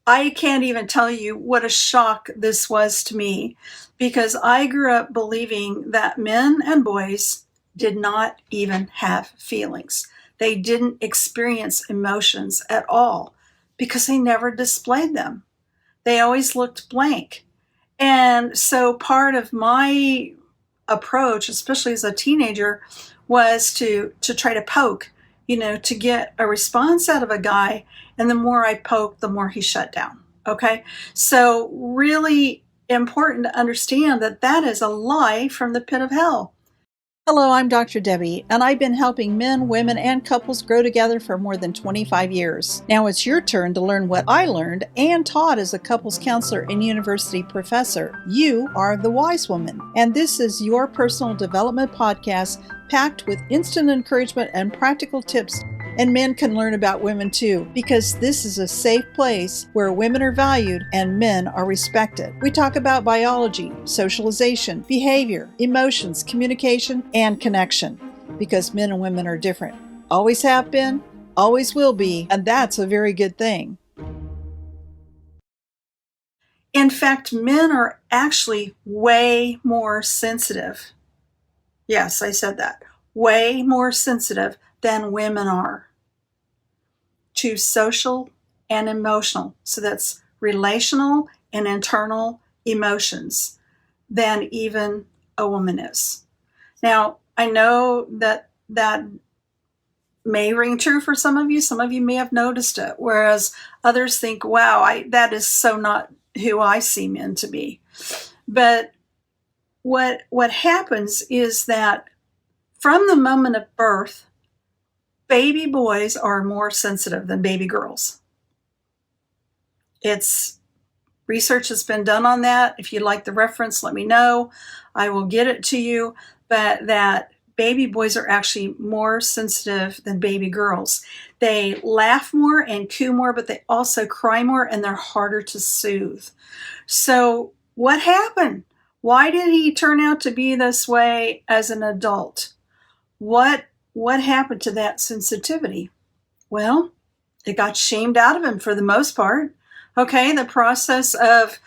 I can't even tell you what a shock this was to me, because I grew up believing that men and boys did not even have feelings. They didn't experience emotions at all because they never displayed them. They always looked blank. And so part of my approach, especially as a teenager, was to try to poke, to get a response out of a guy. And the more I poked, the more he shut down. Okay. So really important to understand that that is a lie from the pit of hell. Hello, I'm Dr. Debi, and I've been helping men, women, and couples grow together for more than 25 years. Now it's your turn to learn what I learned and taught as a couples counselor and university professor. You are the wise woman, and this is your personal development podcast packed with instant encouragement and practical tips. And men can learn about women too, because this is a safe place where women are valued and men are respected. We talk about biology, socialization, behavior, emotions, communication, and connection, because men and women are different. Always have been, always will be, and that's a very good thing. In fact, men are actually way more sensitive. Yes, I said that. Way more sensitive than women are to social and emotional. So that's relational and internal emotions than even a woman is. Now, I know that may ring true for some of you. Some of you may have noticed it, whereas others think, wow, that is so not who I see men to be. But what happens is that from the moment of birth, baby boys are more sensitive than baby girls. It's research has been done on that. If you'd like the reference, let me know. I will get it to you. But that baby boys are actually more sensitive than baby girls. They laugh more and coo more, but they also cry more, and they're harder to soothe. So what happened? Why did he turn out to be this way as an adult? What happened to that sensitivity? Well, it got shamed out of him for the most part. Okay, the process of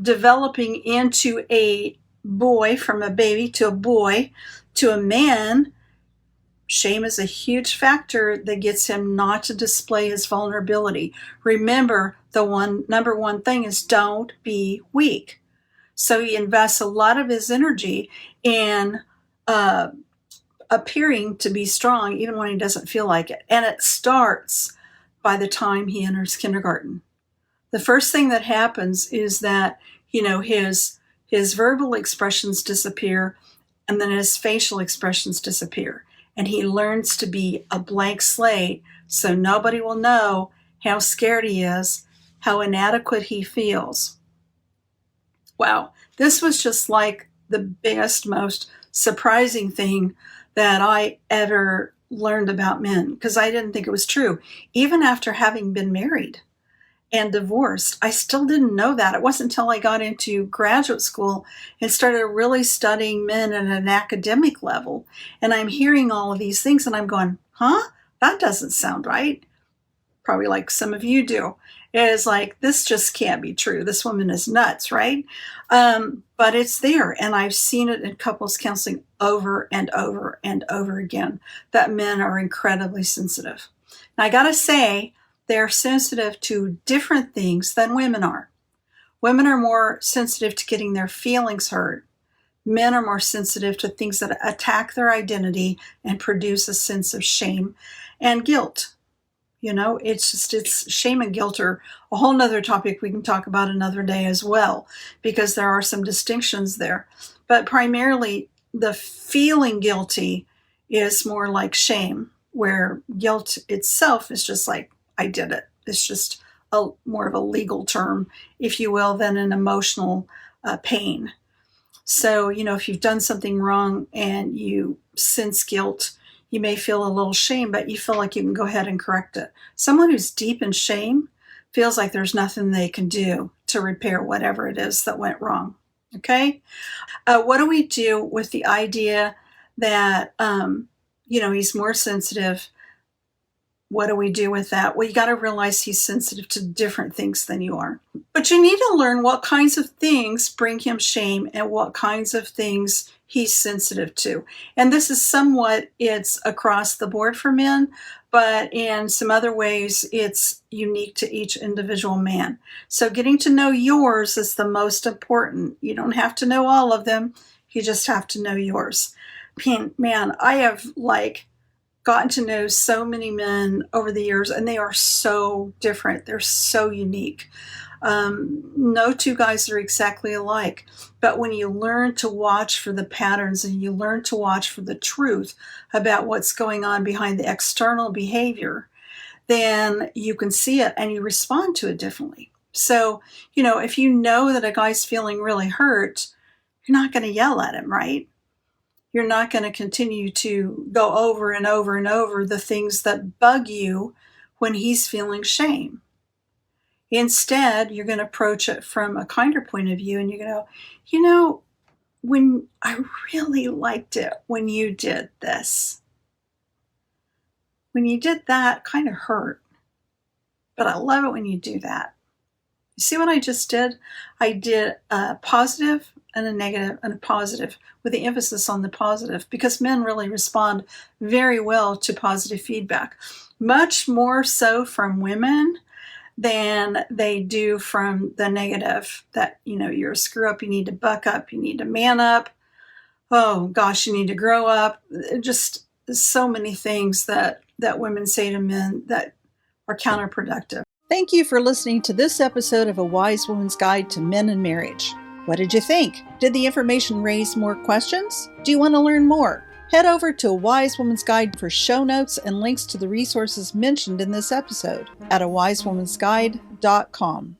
developing into a boy, from a baby to a boy to a man, shame is a huge factor that gets him not to display his vulnerability. Remember, the number one thing is don't be weak. So he invests a lot of his energy in appearing to be strong even when he doesn't feel like it. And it starts by the time he enters kindergarten. The first thing that happens is that, his verbal expressions disappear, and then his facial expressions disappear. And he learns to be a blank slate, so nobody will know how scared he is, how inadequate he feels. Wow, this was just like the biggest, most surprising thing that I ever learned about men, because I didn't think it was true. Even after having been married and divorced, I still didn't know that. It wasn't until I got into graduate school and started really studying men at an academic level. And I'm hearing all of these things and I'm going, that doesn't sound right. Probably like some of you do. It's like, this just can't be true. This woman is nuts, right? But it's there. And I've seen it in couples counseling over and over and over again, that men are incredibly sensitive. Now, I got to say, they're sensitive to different things than women are. Women are more sensitive to getting their feelings hurt. Men are more sensitive to things that attack their identity and produce a sense of shame and guilt. It's shame and guilt are a whole nother topic we can talk about another day as well, because there are some distinctions there. But primarily, the feeling guilty is more like shame, where guilt itself is just like, I did it. It's just more of a legal term, if you will, than an emotional pain. So, if you've done something wrong and you sense guilt, you may feel a little shame, but you feel like you can go ahead and correct it. Someone who's deep in shame feels like there's nothing they can do to repair whatever it is that went wrong. Okay? What do we do with the idea that, he's more sensitive What do we do with that? Well, you got to realize he's sensitive to different things than you are. But you need to learn what kinds of things bring him shame and what kinds of things he's sensitive to. And this is somewhat, it's across the board for men, but in some other ways, it's unique to each individual man. So getting to know yours is the most important. You don't have to know all of them. You just have to know yours. Man, I have gotten to know so many men over the years, and they are so different. They're so unique. No two guys are exactly alike. But when you learn to watch for the patterns and you learn to watch for the truth about what's going on behind the external behavior, then you can see it and you respond to it differently. So, if you know that a guy's feeling really hurt, you're not going to yell at him, right? You're not going to continue to go over and over and over the things that bug you when he's feeling shame. Instead, you're going to approach it from a kinder point of view, and you're going to go, when I really liked it when you did this. When you did that, kind of hurt. But I love it when you do that. You see what I just did? I did a positive and a negative and a positive, with the emphasis on the positive, because men really respond very well to positive feedback, much more so from women than they do from the negative, that, you're a screw up, you need to buck up, you need to man up, oh gosh, you need to grow up. Just so many things that women say to men that are counterproductive. Thank you for listening to this episode of A Wise Woman's Guide to Men and Marriage. What did you think? Did the information raise more questions? Do you want to learn more? Head over to A Wise Woman's Guide for show notes and links to the resources mentioned in this episode at awisewomansguide.com.